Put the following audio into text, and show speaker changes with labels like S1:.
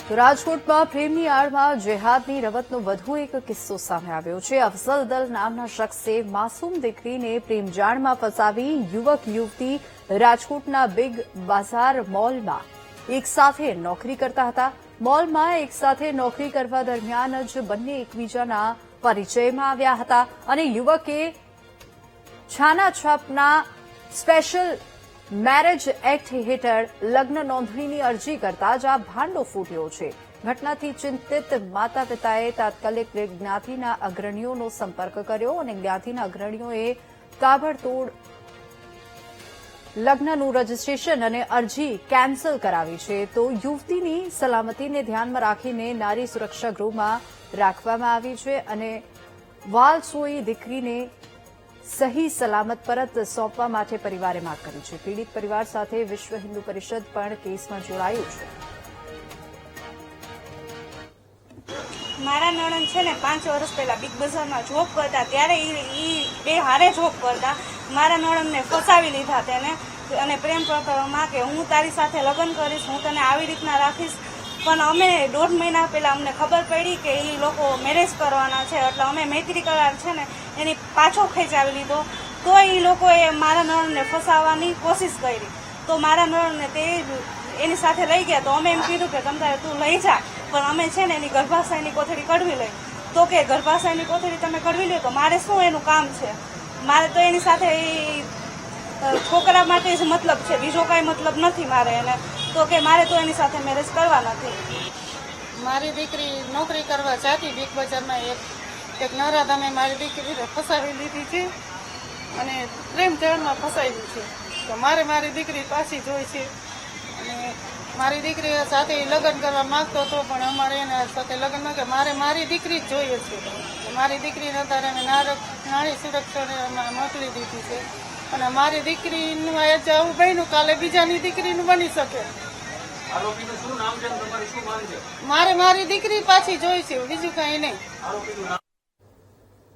S1: તો રાજકોટમાં પ્રેમની આડમાં જેહાદની રમતનો વધુ એક કિસ્સો સામે આવ્યો છે। અફઝલ દલ નામના શખ્સે માસૂમ દીકરીને પ્રેમજાળમાં ફસાવી યુવક યુવતી રાજકોટના બિગ બજાર મોલમાં એકસાથે નોકરી કરતા હતા। મોલમાં એકસાથે નોકરી કરવા દરમિયાન જ બંને એકબીજાના પરિચયમાં આવ્યા હતા અને યુવકે છાનાછાપના સ્પેશિયલ મેરેજ એક્ટ હેઠળ લગ્ન નોંધણીની અરજી કરતા જ આ ભાંડો ફૂટ્યો છે। ઘટનાથી ચિંતિત માતા પિતાએ તાત્કાલિક જ્ઞાતિના અગ્રણીઓનો સંપર્ક કર્યો અને જ્ઞાતિના અગ્રણીઓએ તાબડતોડ લગ્નનું રજીસ્ટ્રેશન અને અરજી કેન્સલ કરાવી છે। તો યુવતીની સલામતીને ધ્યાનમાં રાખીને નારી સુરક્ષા ગૃહમાં રાખવામાં આવી છે અને વાલસોઈ દીકરીને સહી સલામત પરત સોંપવા માટે પરિવારે માંગ કરી છે। પીડિત પરિવાર સાથે વિશ્વ હિન્દુ પરિષદ પણ કેસમાં જોડાયું છે।
S2: મારા નણંદ છે ને 5 વર્ષ પહેલા બિગ બજારમાં જોબ કરતા ત્યારે એ બે હારે જોબ કરતા મારા નણંદને ફસાવી લીધા તેને અને પ્રેમ પ્રકરણમાં કે હું તારી સાથે લગ્ન કરીશ, હું તને આવી રીતના રાખીશ। પણ અમે 1.5 મહિના પહેલા અમને ખબર પડી કે એ લોકો મેરેજ કરવાના છે એટલે અમે મૈત્રી કરાર છે ને એની પાછો ખેંચાવી લીધો। તો એ લોકોએ મારા નણંદને ફસાવવાની કોશિશ કરી તો મારા નણંદને તે એની સાથે લઈ ગયા। તો અમે એમ કીધું કે તમ તારે તું લઈ જા, પણ અમે છે ને એની ગર્ભાશયની કોથળી કઢવી લઈ। તો કે ગર્ભાશયની કોથળી તમે કઢવી લો તો મારે શું એનું કામ છે? મારે તો એની સાથે છોકરા માટે જ મતલબ છે, બીજો કાંઈ મતલબ નથી મારે એને। તો કે મારે તો એની સાથે મેરેજ કરવા નથી।
S3: મારી દીકરી નોકરી કરવા જતી બિગ બજારમાં એક નરાધામે મારી દીકરીને ફસાવી લીધી છે અને પ્રેમ જળમાં ફસાવી છે। તો મારી દીકરી પાછી જોઈ છે અને મારી દીકરી સાથે લગ્ન કરવા માંગતો હતો પણ અમારે એના સાથે લગ્ન ન કે મારી દીકરી જ જોઈએ છે। મારી દીકરીને અત્યારે અમે નારી સુરક્ષાને મોકલી દીધી છે અને મારી દીકરીનું આજે આવું બન્યું કાલે બીજાની દીકરીનું બની શકે। મારી દીકરી પાછી જોઈ છે, બીજું કઈ નહીં।